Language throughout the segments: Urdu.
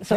So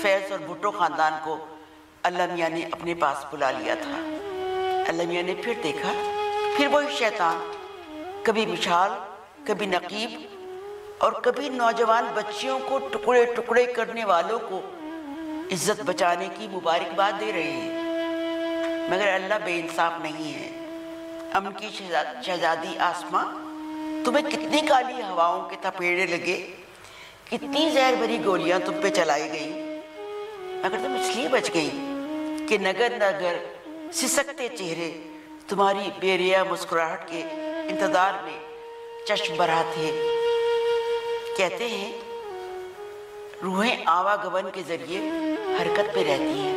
فیض اور بھٹو خاندان کو اللہ میاں نے اپنے پاس بلا لیا تھا۔ اللہ میاں نے پھر دیکھا، پھر وہی شیطان، کبھی مشال، کبھی نقیب اور کبھی نوجوان بچیوں کو ٹکڑے ٹکڑے کرنے والوں کو عزت بچانے کی مبارکباد دے رہے ہیں، مگر اللہ بے انصاف نہیں ہے۔ امن کی شہزادی آسماں، تمہیں کتنی کالی ہواؤں کے تھپیڑے لگے، کتنی زہر بھری گولیاں تم پہ چلائی گئیں، مگر تم اس لیے بچ گئیں کہ نگر نگر سسکتے چہرے تمہاری بے ریا مسکراہٹ کے انتظار میں چشم برہا تھے۔ کہتے ہیں روحیں آواگمن کے ذریعے حرکت پہ رہتی ہیں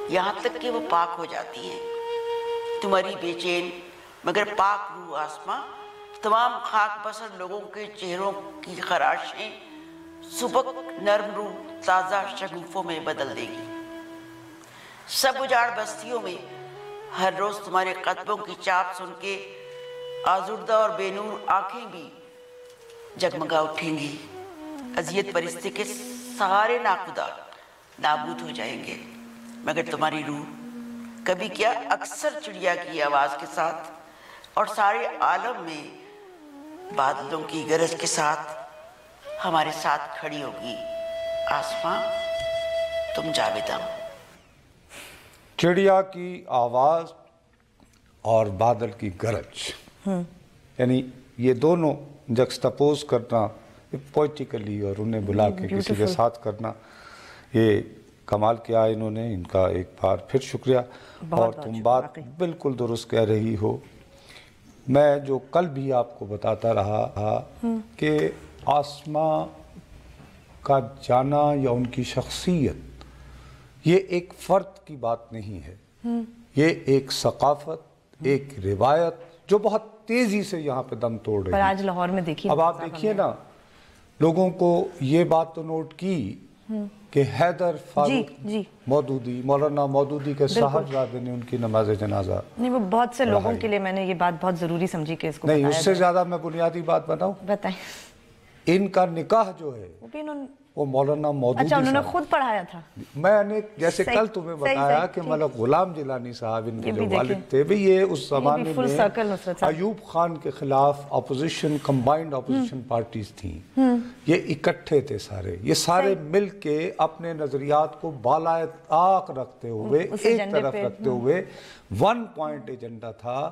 یہاں تک کہ وہ پاک ہو جاتی ہیں۔ تمہاری بے چین مگر پاک روح آسماں تمام خاک بسر لوگوں کے چہروں کی خراشیں سبک نرم روح تازہ شگوفوں میں بدل دے گی۔ سب اجاڑ بستیوں میں ہر روز تمہارے قدموں کی چاپ سن کے آزردہ اور بے نور آنکھیں بھی جگمگا اٹھیں گی۔ اذیت پرستی کے سارے ناخدا نابود ہو جائیں گے، مگر تمہاری روح کبھی کیا اکثر چڑیا کی آواز کے ساتھ اور سارے عالم میں بادلوں کی گرج کے ساتھ ہمارے ساتھ کھڑی ہوگی۔ آسماں تم جاویداں۔ چڑیا کی آواز اور بادل کی گرج، یعنی یہ دونوں جکسٹاپوز کرنا پوئٹیکلی اور انہیں بلا کے کسی کے ساتھ کرنا، یہ کمال کیا انہوں نے۔ ان کا ایک بار پھر شکریہ۔ اور تم بات بالکل درست کہہ رہی ہو۔ میں جو کل بھی آپ کو بتاتا رہا کہ آسماں کا جانا یا ان کی شخصیت یہ ایک فرد کی بات نہیں ہے، یہ ایک ثقافت، ایک روایت جو بہت تیزی سے یہاں پہ دم توڑ رہی ہے۔ آج لاہور میں دیکھیے، اب آپ دیکھیے نا، لوگوں کو یہ بات تو نوٹ کی کہ حیدر فاروق مودودی، مولانا مودودی کے صاحبزادے نے ان کی نماز جنازہ، نہیں وہ بہت سے لوگوں کے لیے میں نے یہ بات بہت ضروری سمجھی کہ اس کو نہیں، اس سے زیادہ میں بنیادی بات بتاؤں، بتائیں۔ ان کا نکاح جو ہے وہ مولانا مودودی اچھا انہوں نے خود پڑھایا تھا۔ میں نے جیسے کل تمہیں بتایا کہ ملک غلام جیلانی صاحب ان کے جو والد تھے بھی، یہ اس زمانے میں ایوب خان کے خلاف اپوزیشن، کمبائنڈ اپوزیشن پارٹیز تھیں، یہ اکٹھے تھے سارے، یہ سارے مل کے اپنے نظریات کو بالائے طاق رکھتے ہوئے، ایک طرف رکھتے ہوئے، ون پوائنٹ ایجنڈا تھا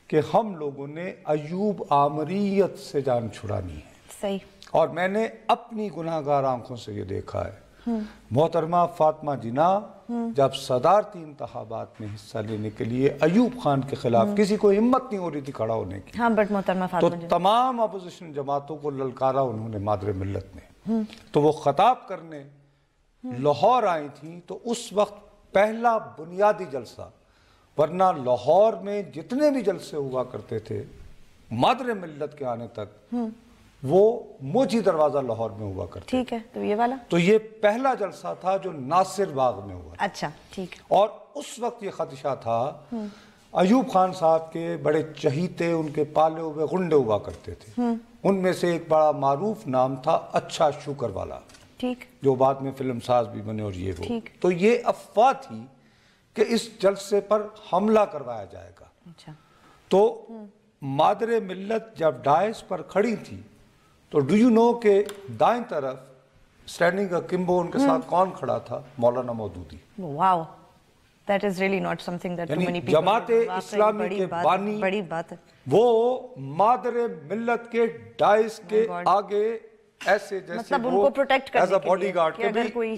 کہ ہم لوگوں نے ایوب آمریت سے جان چھڑانی ہے۔ صحیح۔ اور میں نے اپنی گناہگار آنکھوں سے یہ دیکھا ہے۔ محترمہ فاطمہ جناح جب صدارتی انتخابات میں حصہ لینے کے لیے ایوب خان کے خلاف کسی کو ہمت نہیں ہو رہی تھی کھڑا ہونے کی، ہاں بٹ محترمہ تو فاطمہ تمام اپوزیشن جماعتوں کو للکارا انہوں نے مادر ملت نے، تو وہ خطاب کرنے لاہور آئی تھیں، تو اس وقت پہلا بنیادی جلسہ، ورنہ لاہور میں جتنے بھی جلسے ہوا کرتے تھے مادر ملت کے آنے تک، وہ موچی دروازہ لاہور میں ہوا کرتے تھے۔ ٹھیک ہے، تو یہ والا تو یہ پہلا جلسہ تھا جو ناصر باغ میں ہوا۔ اچھا ٹھیک ہے۔ اور اس وقت یہ خدشہ تھا، ایوب خان صاحب کے بڑے چہیتے، ان کے پالے ہوئے غنڈے ہوا کرتے تھے، ان میں سے ایک بڑا معروف نام تھا اچھا شکر والا، ٹھیک، جو بعد میں فلم ساز بھی بنے اور یہ وہ، تو یہ افواہ تھی کہ اس جلسے پر حملہ کروایا جائے گا۔ اچھا، تو مادر ملت جب ڈائس پر کھڑی تھی تو ڈو یو نو کہ دائیں طرف اسٹینڈنگ اکمبو ان کے ساتھ کون کھڑا تھا؟ مولانا مودودی۔ واو، that is really not something that too many people Jamaat Islami کے بانی، بڑی بات ہے، وہ مادر ملت کے ڈائس کے آگے ایسے جیسے مطلب ان کو پروٹیکٹ کرنے ایز اے باڈی گارڈ کہ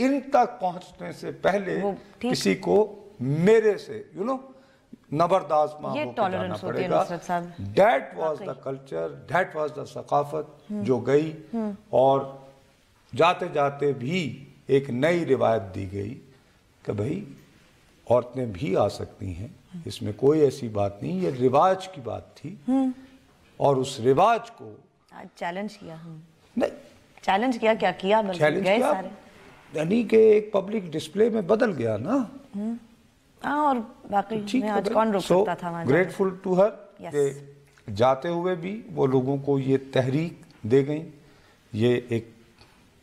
ان تک پہنچنے سے پہلے کسی کو میرے سے نبرداز ماں ہو کے جانا پڑے گا۔ That was the culture, that was the ثقافت جو گئی، اور جاتے جاتے بھی ایک نئی روایت دی گئی کہ بھئی عورتیں بھی آ سکتی ہیں، اس میں کوئی ایسی بات نہیں، یہ رواج کی بات تھی، اور اس رواج کو چیلنج کیا، نہیں چیلنج کیا، کیا کیا، چیلنج کیا، یعنی کہ ایک پبلک ڈسپلے میں بدل گیا نا۔ ہاں، اور باقی میں آج کون روک سکتا تھا وہاں؟ گریٹفل ٹو ہر کہ جاتے ہوئے بھی وہ لوگوں کو یہ تحریک دے گئیں، یہ ایک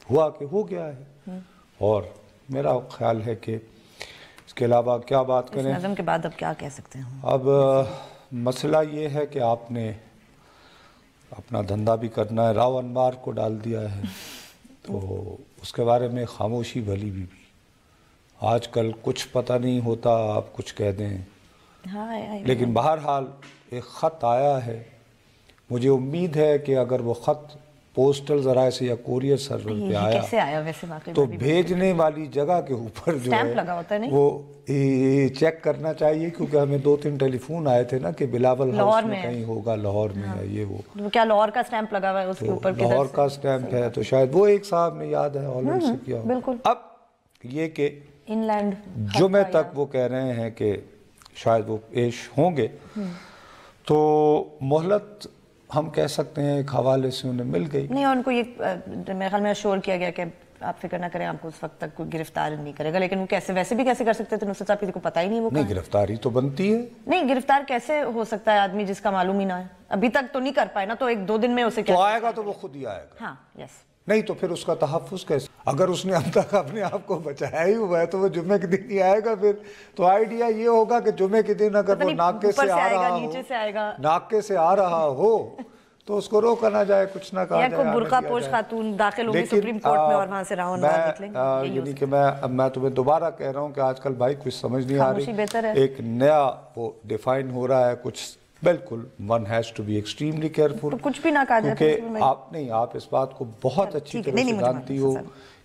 ہوا کہ ہو گیا ہے، اور میرا خیال ہے کہ اس کے علاوہ کیا بات کریں. اس نظم کے بعد اب کیا کہہ سکتے ہیں؟ اب مسئلہ یہ ہے کہ آپ نے اپنا دھندا بھی کرنا ہے, راو انوار کو ڈال دیا ہے, تو اس کے بارے میں خاموشی بھلی بھی. آج کل کچھ پتہ نہیں ہوتا, آپ کچھ کہہ دیں. لیکن بہرحال ایک خط آیا ہے, مجھے امید ہے کہ اگر وہ خط پوسٹل ذرائع سے یا کوریئر سرور پہ آیا کیسے آیا ویسے واقعی تو بھیجنے والی جگہ کے اوپر جو ہے وہ چیک کرنا چاہیے, کیونکہ ہمیں 2-3 ٹیلی فون آئے تھے نا کہ بلاول ہاؤس میں کہیں ہوگا, لاہور میں ہے یہ وہ. کیا لاہور کا سٹیمپ لگا ہوا ہے اس کے اوپر؟ لاہور کا سٹیمپ ہے, تو شاید وہ ایک صاحب نے یاد ہے ہالینڈ سے کیا. اب یہ کہ ان لینڈ جمعے تک وہ کہہ رہے ہیں کہ شاید وہ پیش ہوں گے, تو مہلت ہم کہہ سکتے ہیں ایک حوالے سے انہیں مل گئی. نہیں, اور ان کو یہ میرے خیال میں اشور کیا گیا کہ آپ فکر نہ کریں, آپ کو اس وقت تک کوئی گرفتار نہیں کرے گا. لیکن وہ کیسے ویسے بھی کیسے کر سکتے تھے نصرت صاحب, کسی کو پتہ ہی نہیں وہ نہیں, گرفتاری تو بنتی ہے. نہیں, گرفتار کیسے ہو سکتا ہے آدمی جس کا معلوم ہی نہ ہے؟ ابھی تک تو نہیں کر پائے نا, تو 1-2 دن میں اسے کیا تو آئے گا تو وہ خود ہی آئے گا. ہاں یس. نہیں تو پھر اس کا تحفظ کیسے؟ اگر اس نے اب تک اپنے آپ کو بچایا ہی ہوا ہے تو وہ جمعے کے دن ہی آئے گا. پھر تو آئیڈیا یہ ہوگا کہ جمعے کے دن اگر وہ ناکے سے آ رہا ہو, ناکے سے آ رہا ہو تو اس کو روکا نہ جائے, کچھ نہ کہا جائے. یا کوئی برقع پوش خاتون داخل ہوگی سپریم کورٹ میں اور وہاں سے راؤن بار نکلیں. یعنی کہ میں تمہیں دوبارہ کہہ رہا ہوں کہ آج کل بھائی کچھ سمجھ نہیں آ رہی, ایک نیا وہ ڈیفائن ہو رہا ہے کچھ. بالکل one has to be extremely careful. کچھ بھی نہ کہا جائے, کیونکہ آپ اس بات کو بہت اچھی طرح سے جانتی ہو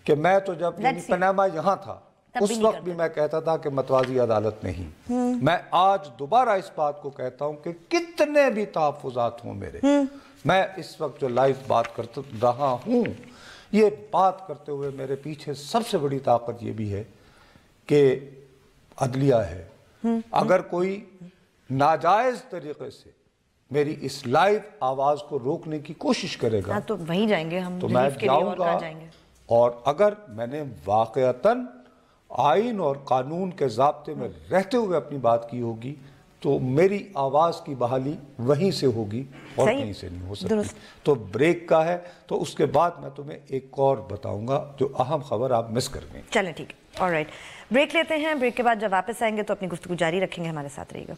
کہ میں تو جب پناما یہاں تھا اس وقت بھی میں کہتا تھا کہ متوازی عدالت نہیں. میں آج دوبارہ اس بات کو کہتا ہوں کہ کتنے بھی تحفظات ہوں میرے, میں اس وقت جو لائف بات کرتا رہا ہوں, یہ بات کرتے ہوئے میرے پیچھے سب سے بڑی طاقت یہ بھی ہے کہ عدلیہ ہے. اگر کوئی ناجائز طریقے سے میری اس لائیو آواز کو روکنے کی کوشش کرے گا تو وہیں جائیں گے ہم, تو میں جاؤں گا. اور اگر میں نے واقعتاً آئین اور قانون کے ضابطے میں رہتے ہوئے اپنی بات کی ہوگی تو میری آواز کی بحالی وہیں سے ہوگی اور کہیں سے نہیں ہو سکتی. تو بریک کا ہے, تو اس کے بعد میں تمہیں ایک اور بتاؤں گا جو اہم خبر آپ مس کر گئے. چلیں ٹھیک ہے, آل رائٹ, بریک لیتے ہیں. بریک کے بعد جب واپس آئیں گے تو اپنی گفتگو جاری رکھیں گے, ہمارے ساتھ رہیے گا.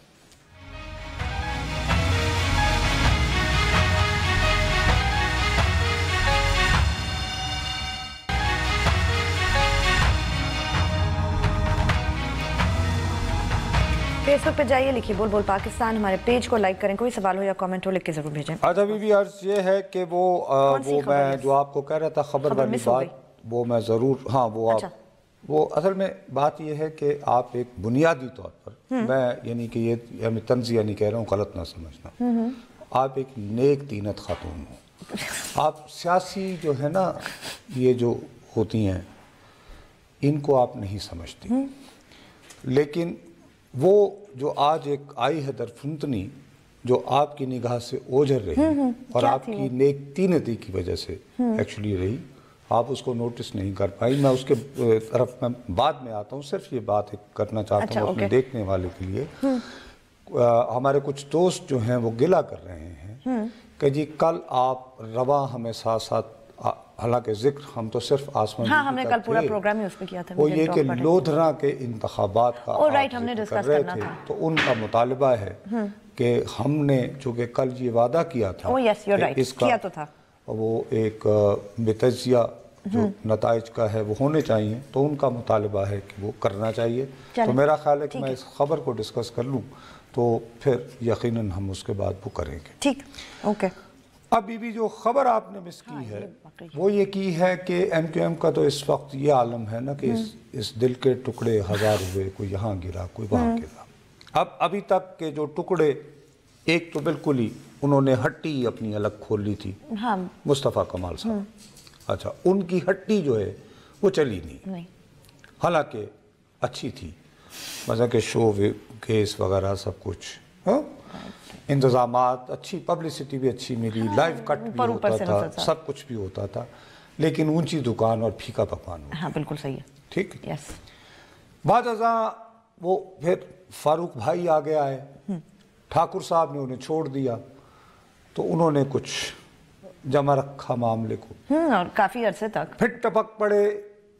فیس بک پہ جائیے, لکھیے بول بول پاکستان, ہمارے پیج کو لائک کریں, کوئی سوال ہو یا کامنٹ ہو لکھ کے ضرور بھیجیں. آج ابھی بھی عرض یہ ہے کہ وہ میں جو آپ کو کہہ رہا تھا خبر والی بات, وہ میں ضرور, ہاں وہ اصل میں بات یہ ہے کہ آپ ایک بنیادی طور پر, میں یعنی کہ یہ ہمیں تنزیہ نہیں کہہ رہا ہوں, غلط نہ سمجھنا, آپ ایک نیک طینت خاتون ہوں. آپ سیاسی جو ہے نا یہ جو ہوتی ہیں ان کو آپ نہیں سمجھتی, لیکن وہ جو آج ایک آئی ہے درفنتنی جو آپ کی نگاہ سے اوجھل رہی اور آپ کی نیک طینتی کی وجہ سے ایکچولی رہی, آپ اس کو نوٹس نہیں کر پائی. میں اس کے طرف میں بعد میں آتا ہوں, صرف یہ بات کرنا چاہتا ہوں اپنے دیکھنے والے کے لیے. ہمارے کچھ دوست جو ہیں وہ گلہ کر رہے ہیں کہ جی کل آپ رواں ہمیں ساتھ ساتھ, حالانکہ ذکر ہم تو صرف آسمان ہم نے کل پورا پروگرام ہی اس پہ کیا تھا, وہ یہ کہ لودھرا کے انتخابات کا آپ ذکر کر رہے تھے, تو ان کا مطالبہ ہے کہ ہم نے چونکہ کل یہ وعدہ کیا تھا اس کا وہ ایک بتجزیہ جو نتائج کا ہے وہ ہونے چاہیے, تو ان کا مطالبہ ہے کہ وہ کرنا چاہیے. تو میرا خیال ہے کہ میں اس خبر کو ڈسکس کر لوں تو پھر یقیناً ہم اس کے بعد وہ کریں گے. ٹھیک, اوکے. ابھی بھی جو خبر آپ نے مس کی ہے وہ یہ کی ہے کہ ایم کیو ایم کا تو اس وقت یہ عالم ہے نا کہ اس دل کے ٹکڑے ہزار ہوئے, کوئی یہاں گرا کوئی وہاں گرا. اب ابھی تک کے جو ٹکڑے, ایک تو بالکل ہی انہوں نے ہٹی اپنی الگ کھول لی تھی, مصطفیٰ کمال صاحب, اچھا ان کی ہٹی جو ہے وہ چلی نہیں, حالانکہ اچھی تھی, مثلا کہ شو کیس وغیرہ سب کچھ, انتظامات اچھی, پبلسٹی بھی اچھی ملی, لائیو کٹ بھی ہوتا تھا, سب کچھ بھی ہوتا تھا, لیکن اونچی دکان اور پھیکا پکوان. ہاں بالکل صحیح ہے, ٹھیک. بعد ازاں وہ پھر فاروق بھائی آگے آئے, ٹھاکر صاحب نے انہیں چھوڑ دیا, تو انہوں نے کچھ جمع رکھا معاملے کو, اور کافی عرصے تک پھر ٹپک پڑے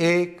1,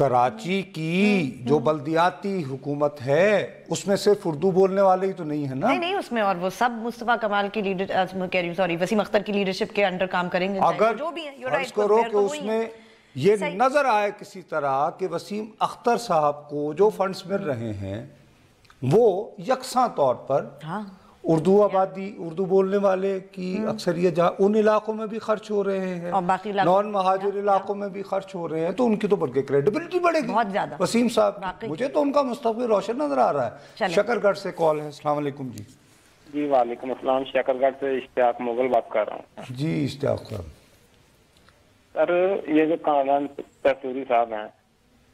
کراچی کی جو بلدیاتی حکومت ہے اس میں صرف اردو بولنے والے ہی تو نہیں ہے نا؟ نہیں اس میں، اور وہ سب مصطفیٰ کمال کی وسیم اختر کی لیڈرشپ کے انڈر کام کریں گے. اگر فرض کرو کہ اس میں یہ نظر آئے کسی طرح کہ وسیم اختر صاحب کو جو فنڈز مل رہے ہیں وہ یکساں طور پر اردو آبادی، اردو بولنے والے کی اکثریت جہاں ان علاقوں میں بھی خرچ ہو رہے ہیں، نان مہاجر علاقوں میں بھی خرچ ہو رہے ہیں، تو ان کی تو بلکہ کریڈیبلٹی بڑھے گی بہت زیادہ. وسیم صاحب مجھے تو ان کا مستقبل روشن نظر آ رہا ہے. شکر گڑھ سے کال ہے. السلام علیکم جی. جی وعلیکم السلام. شکر گڑھ سے اشتیاق مغل بات کر رہا ہوں. جی اشتیاق صاحب. سر یہ جو کامران ٹیسوری صاحب ہیں،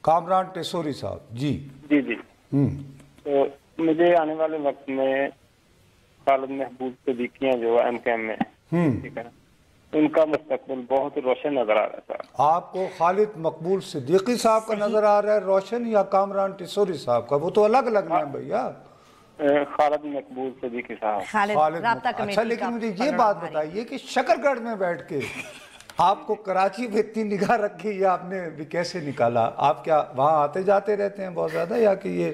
کامران ٹیسوری صاحب جی جی جی تو مجھے آنے والے وقت میں خالد محبوب صدیقی ہیں جو ایم کے ایم میں، ٹھیک ہے، ان کا مستقبل بہت روشن نظر آ رہا ہے. سر آپ کو خالد مقبول صدیقی صاحب کا نظر آ رہا ہے روشن یا کامران ٹیسوری صاحب کا؟ وہ تو الگ الگ ہیں بھیا. خالد مقبول صدیقی صاحب. خالد. اچھا لیکن مجھے یہ بات بتائیے کہ شکر گڑھ میں بیٹھ کے آپ کو کراچی میں اتنی نگاہ رکھی یہ آپ نے بھی کیسے نکالا؟ آپ کیا وہاں آتے جاتے رہتے ہیں بہت زیادہ یا کہ یہ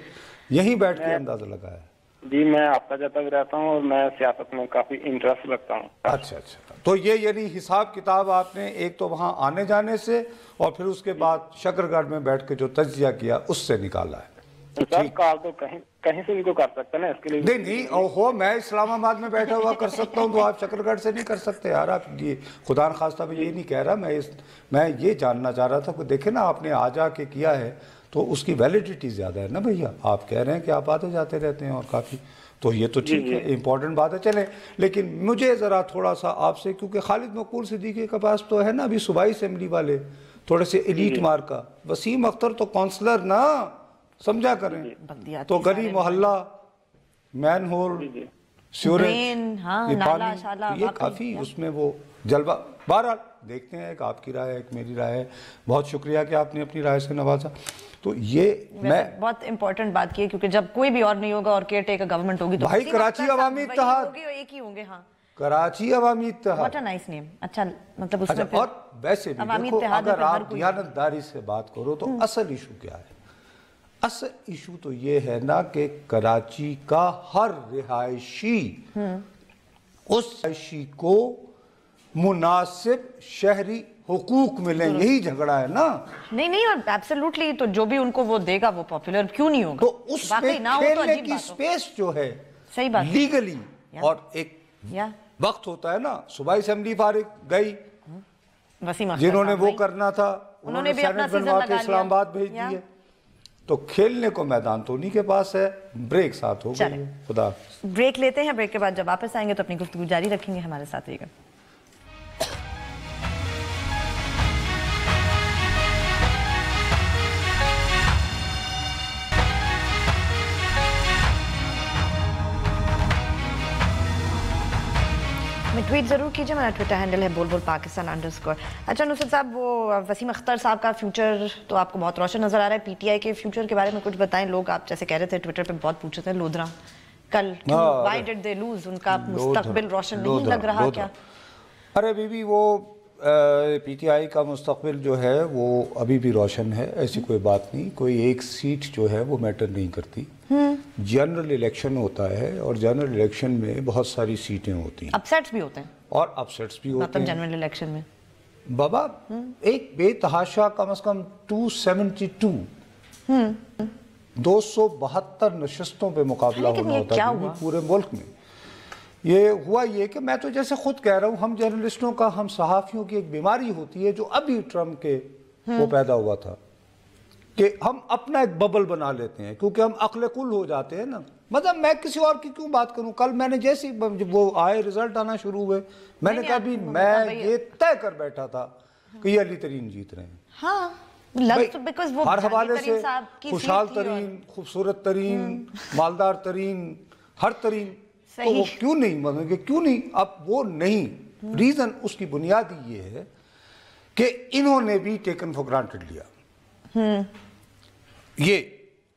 یہیں بیٹھ کے اندازہ لگایا؟ جی میں آتا جاتا بھی رہتا ہوں اور میں سیاست میں کافی انٹرسٹ رکھتا ہوں. اچھا تو یہ یعنی حساب کتاب آپ نے ایک تو وہاں آنے جانے سے اور پھر اس کے بعد شکر گڑھ میں بیٹھ کے جو تجزیہ کیا اس سے نکالا ہے. سر کال تو کہیں سے بھی تو کر سکتے نا، اس کے لیے نہیں میں اسلام آباد میں بیٹھا ہوا کر سکتا ہوں تو آپ شکر گڑھ سے نہیں کر سکتے یار؟ آپ یہ خدا نخواستہ میں یہ نہیں کہہ رہا، میں یہ جاننا چاہ رہا تھا کہ دیکھیں نا آپ نے آ جا کے کیا ہے تو اس کی ویلیڈیٹی زیادہ ہے نا بھیا. آپ کہہ رہے ہیں کہ آپ آتے جاتے رہتے ہیں اور کافی، تو یہ تو ٹھیک ہے، امپورٹنٹ بات ہے. چلیں لیکن مجھے ذرا تھوڑا سا آپ سے، کیونکہ خالد مقبول صدیقی کے پاس تو ہے نا ابھی صوبائی اسمبلی والے تھوڑے سے ایلیٹ مارکا، وسیم اختر تو کونسلر نا، سمجھا کریں تو گلی محلہ مین ہول سیوریج یہ کافی اس میں وہ جلوہ. بہرحال دیکھتے ہیں، ایک آپ کی رائے ہے ایک میری رائے ہے. بہت شکریہ کہ آپ نے اپنی رائے سے نوازا. تو یہ میں بہت امپورٹنٹ بات کی ہے کیونکہ جب کوئی بھی اور نہیں ہوگا اور کیئر ٹیکر گورنمنٹ ہوگی تو بھائی کراچی عوامی اتحاد ایک ہی ہوں گے. ہاں کراچی عوامی اتحاد، واٹ اے نائس نیم. اچھا مطلب اس میں اور ویسے بھی دیکھو اگر آپ دیانتداری سے بات کرو تو اصل ایشو کیا ہے؟ اصل ایشو تو یہ ہے نا کہ کراچی کا ہر رہائشی اس رہائشی کو مناسب شہری حقوق ملیں، یہی جھگڑا ہے نا. نہیں اور ایبسلیوٹلی تو جو بھی ان کو وہ دے گا وہ پاپولر کیوں نہیں ہوگا. تو اس میں کھیلنے کی سپیس جو ہے صحیح بات لیگلی، اور ایک وقت ہوتا ہے نا، صوبائی اسمبلی فارغ گئی، جنہوں نے وہ کرنا تھا انہوں نے سینٹ بنوا کے اسلام آباد بھیج دیے، تو کھیلنے کو میدان تو انہی کے پاس ہے. بریک ساتھ ہو گئی. خدا بریک لیتے ہیں، بریک کے بعد جب واپس آئیں گے تو اپنی گفتگو جاری رکھیں گے. ہمارے ساتھ رہیے گا. میں ٹویٹ ضرور کیجئے، میرا ٹویٹر ہینڈل ہے بول پاکستان _ اچھا نصرت صاحب، وہ وسیم اختر صاحب کا فیوچر تو آپ کو بہت روشن نظر آ رہا ہے. پی ٹی آئی کے فیوچر کے بارے میں کچھ بتائیں. لوگ آپ جیسے کہہ رہے تھے ٹویٹر پہ بہت پوچھ رہے تھے لودھرا کل وائی ڈڈ دے لوز، ان کا مستقبل روشن نہیں لگ رہا کیا؟ ارے بیوی وہ پی ٹی آئی کا مستقبل جو ہے وہ ابھی بھی روشن ہے، ایسی کوئی بات نہیں. کوئی ایک سیٹ جو ہے وہ میٹر نہیں کرتی. جنرل الیکشن ہوتا ہے اور جنرل الیکشن میں بہت ساری سیٹیں ہوتی ہیں، اپسیٹس بھی ہوتے ہیں اور اپسیٹس بھی ہوتے ہیں. جنرل الیکشن میں بابا ایک بے تحاشا کم از کم 272 272 نشستوں پہ مقابلہ ہونا ہوتا ہے پورے ملک میں. یہ ہوا یہ کہ میں تو جیسے خود کہہ رہا ہوں، ہم جرنلسٹوں کا، ہم صحافیوں کی ایک بیماری ہوتی ہے جو ابھی ٹرمپ کے وہ پیدا ہوا تھا کہ ہم اپنا ایک ببل بنا لیتے ہیں کیونکہ ہم عقل کل ہو جاتے ہیں نا. مطلب میں کسی اور کی کیوں بات کروں؟ کل میں نے جیسے وہ آئے رزلٹ آنا شروع ہوئے میں نے کہا بھی میں یہ طے کر بیٹھا تھا کہ یہ علی ترین جیت رہے ہیں. ہاں ہر حوالے سے خوشحال ترین، خوبصورت ترین، مالدار ترین، ہر ترین، تو وہ کیوں نہیں مانیں گے؟ کیوں نہیں؟ اب وہ نہیں. ریزن اس کی بنیادی یہ ہے کہ انہوں نے بھی ٹیکن فور گرانٹڈ لیا یہ.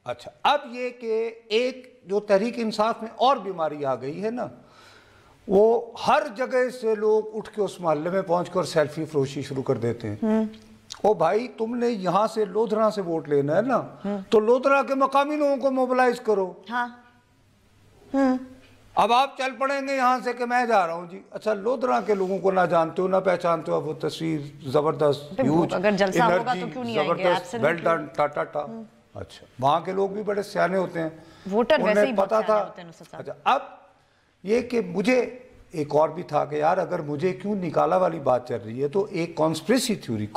اچھا اب یہ کہ ایک جو تحریک انصاف میں اور بیماری آ گئی ہے نا، وہ ہر جگہ سے لوگ اٹھ کے اس محلے میں پہنچ کر سیلفی فروشی شروع کر دیتے ہیں. او بھائی تم نے یہاں سے لودھرا سے ووٹ لینا ہے نا تو لودھرا کے مقامی لوگوں کو موبلائز کرو. ہاں اب آپ چل پڑیں گے یہاں سے کہ میں جا رہا ہوں جی. اچھا لودھرا کے لوگوں کو نہ جانتے ہو نہ پہچانتے ہو, اب وہ تصویر زبردست, ہیوج, اگر جلسہ ہوگا تو کیوں نہیں آئیں گے, زبردست, ویل ڈن, ٹا ٹا ٹا. اچھا وہاں کے لوگ بھی بڑے سیانے ہوتے ہیں, ووٹر ویسے ہی پتا تھا. اچھا اب یہ کہ مجھے ایک اور بھی تھا کہ یار اگر مجھے کیوں نکالا والی بات چل رہی ہے تو ایک کانسپریسی تھیوری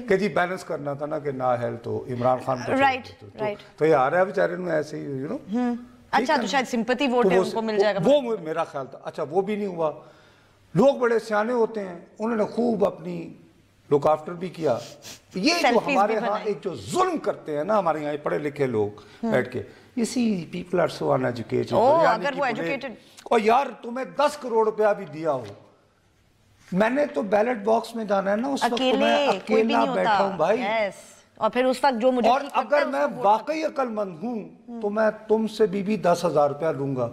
کہ جی بیلنس کرنا تھا نا کہ نااہل تو عمران خان تو یہ آ رہا ہے بیچارے میں ایسے ہی یو نو. اچھا تو شاید سمپتی ووٹ ہے ان کو مل جائے گا, وہ میرا خیال تھا. اچھا وہ بھی نہیں ہوا. لوگ بڑے سیانے ہوتے ہیں, انہوں نے خوب اپنی لک آفٹر بھی کیا. یہ جو ہمارے ہاں ایک جو ظلم کرتے ہیں نا ہمارے یہاں پڑھے لکھے لوگ بیٹھ کے, you see people are so uneducated. اگر وہ ایجوکیٹڈ, اور یار تمہیں 10 کروڑ روپیہ بھی دیا ہو, میں نے تو بیلٹ باکس میں جانا ہے نا اس وقت میں اکیلا بیٹھا ہوں بھائی, اور پھر اس وقت جو مجھے, اور اگر میں واقعی عقل مند ہوں تو میں تم سے بھی 10,000 روپیہ لوں گا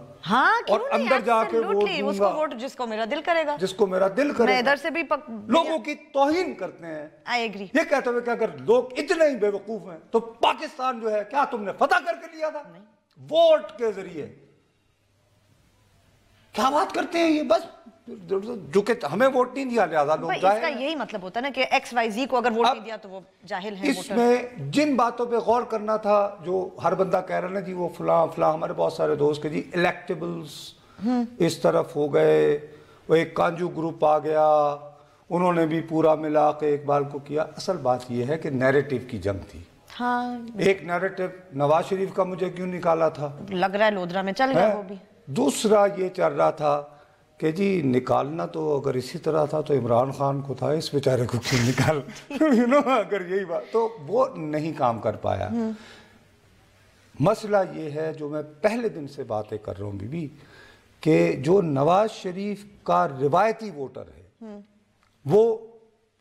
اور اندر جا کے ووٹ دوں گا, ووٹ جس کو میرا دل کرے گا, جس کو میرا دل کرے گا. میں ادھر سے بھی لوگوں کی توہین کرتے ہیں. I agree. یہ کہتے ہوئے کہ اگر لوگ اتنے ہی بے وقوف ہیں تو پاکستان جو ہے کیا تم نے فتح کر کے لیا تھا ووٹ کے ذریعے؟ کیا بات کرتے ہیں یہ, بس جو کہ ہمیں ووٹ نہیں دیا لہذا لوگ جائے. اس کا یہی مطلب ہوتا ہے نا کہ ایکس وائی زی کو اگر ووٹ نہیں دیا تو وہ جاہل ہیں. اس میں جن باتوں پہ غور کرنا تھا جو ہر بندہ کہہ رہا ہے نا جی وہ فلاں فلاں, ہمارے بہت سارے دوست کہ جی الیکٹیبلز اس طرف ہو گئے, وہ ایک کانجو گروپ آ گیا, انہوں نے بھی پورا ملا کے اقبال کو کیا. اصل بات یہ ہے کہ نیریٹو کی جنگ تھی. ہاں ایک نیریٹو نواز شریف کا مجھے کیوں نکالا تھا, لگ رہا ہے لودھرا میں چل گیا وہ بھی. دوسرا یہ چل رہا تھا کہ جی نکالنا تو اگر اسی طرح تھا تو عمران خان کو تھا, اس بیچارے کو کیوں نکال یو نو, اگر یہی بات تو وہ نہیں کام کر پایا. مسئلہ یہ ہے جو میں پہلے دن سے باتیں کر رہا ہوں بی بی, کہ جو نواز شریف کا روایتی ووٹر ہے وہ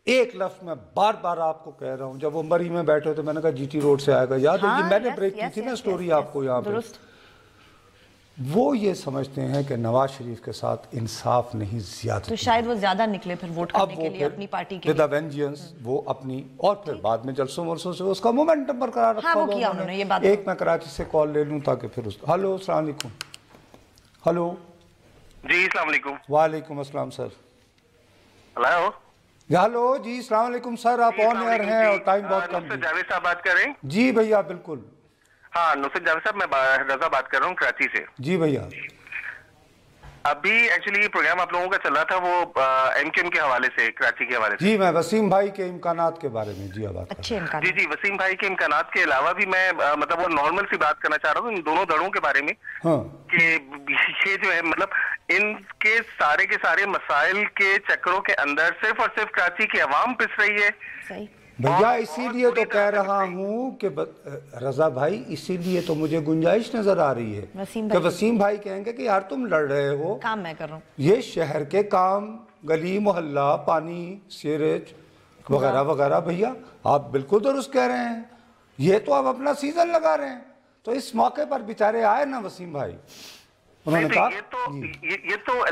ایک لفظ میں بار بار آپ کو کہہ رہا ہوں, جب وہ مری میں بیٹھے تو میں نے کہا جی ٹی روڈ سے آئے گا, یاد ہے میں نے بریک کی تھی نا سٹوری آپ کو یہاں پہ. وہ یہ سمجھتے ہیں کہ نواز شریف کے ساتھ انصاف نہیں زیادہ, تو شاید وہ زیادہ نکلے پھر ووٹ کرنے کے لیے اپنی پارٹی کے لیے وینجنس, وہ اپنی, اور پھر بعد میں جلسوں مرسوں سے اس کا مومنٹم برقرار رکھا ہوا. وہ کیا انہوں نے یہ بات. ایک میں کراچی سے کال لے لوں تاکہ پھر اس. ہلو السلام علیکم. ہلو جی السلام علیکم. وعلیکم السلام سر. ہلو ہلو جی السلام علیکم سر, آپ آن ایئر ہیں اور ٹائم بہت کم. جاوید صاحب بات کر رہے ہیں؟ جی بھیا بالکل. ہاں نصرت جاوید صاحب, میں رضا بات کر رہا ہوں کراچی سے. جی بھیا. ابھی ایکچولی یہ پروگرام آپ لوگوں کا چل رہا تھا وہ ایم کیو ایم کے حوالے سے, کراچی کے حوالے سے. جی میں وسیم بھائی کے امکانات کے بارے میں جی بات اچھے امکانات. جی وسیم بھائی کے امکانات کے علاوہ بھی میں مطلب وہ نارمل سی بات کرنا چاہ رہا ہوں ان دونوں دڑوں کے بارے میں, کہ یہ جو ہے مطلب ان کے سارے مسائل کے چکروں کے اندر صرف اور صرف کراچی کی عوام پس رہی ہے. صحیح بھیا, اسی لیے تو کہہ رہا ہوں کہ رضا بھائی, اسی لیے تو مجھے گنجائش نظر آ رہی ہے کہ وسیم بھائی کہیں گے کہ یار تم لڑ رہے ہو, کام میں کر رہا ہوں, یہ شہر کے کام, گلی محلہ, پانی, سیوریج وغیرہ وغیرہ. بھیا آپ بالکل درست کہہ رہے ہیں, یہ تو آپ اپنا سیزن لگا رہے ہیں. تو اس موقع پر بیچارے آئے نا وسیم بھائی, انہوں نے کہا یہ تو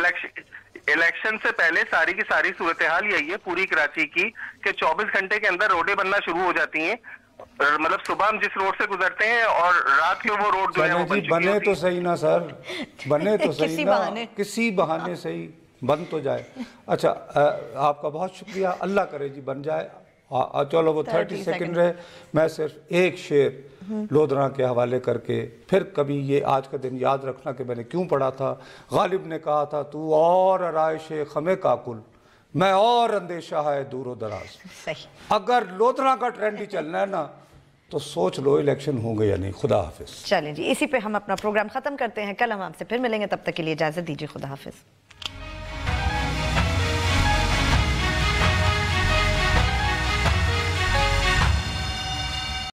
الیکشن سے پہلے ساری کی ساری صورتحال یہی ہے پوری کراچی کی کہ 24 گھنٹے کے اندر روڈیں بننا شروع ہو جاتی ہیں. مطلب صبح ہم جس روڈ سے گزرتے ہیں اور رات میں وہ روڈ جو ہے وہ بنے تو صحیح نا سر, بنے تو صحیح نا, کسی بہانے سے ہی بن تو جائے. اچھا آپ کا بہت شکریہ, اللہ کرے جی بن جائے. چلو وہ 30 سیکنڈ رہے. میں صرف ایک شعر لودھرا کے حوالے کر کے پھر کبھی یہ آج کا دن یاد رکھنا کہ میں نے کیوں پڑھا تھا. غالب نے کہا تھا تو اور آرائش خمے کاکل, میں اور اندیشہ ہے دور و دراز. اگر لودھرا کا ٹرینڈ ہی چلنا ہے نا تو سوچ لو الیکشن ہوں گے یا نہیں. خدا حافظ. چلیں جی, اسی پہ ہم اپنا پروگرام ختم کرتے ہیں. کل ہم آپ سے پھر ملیں گے, تب تک کے لیے اجازت دیجیے. خدا حافظ.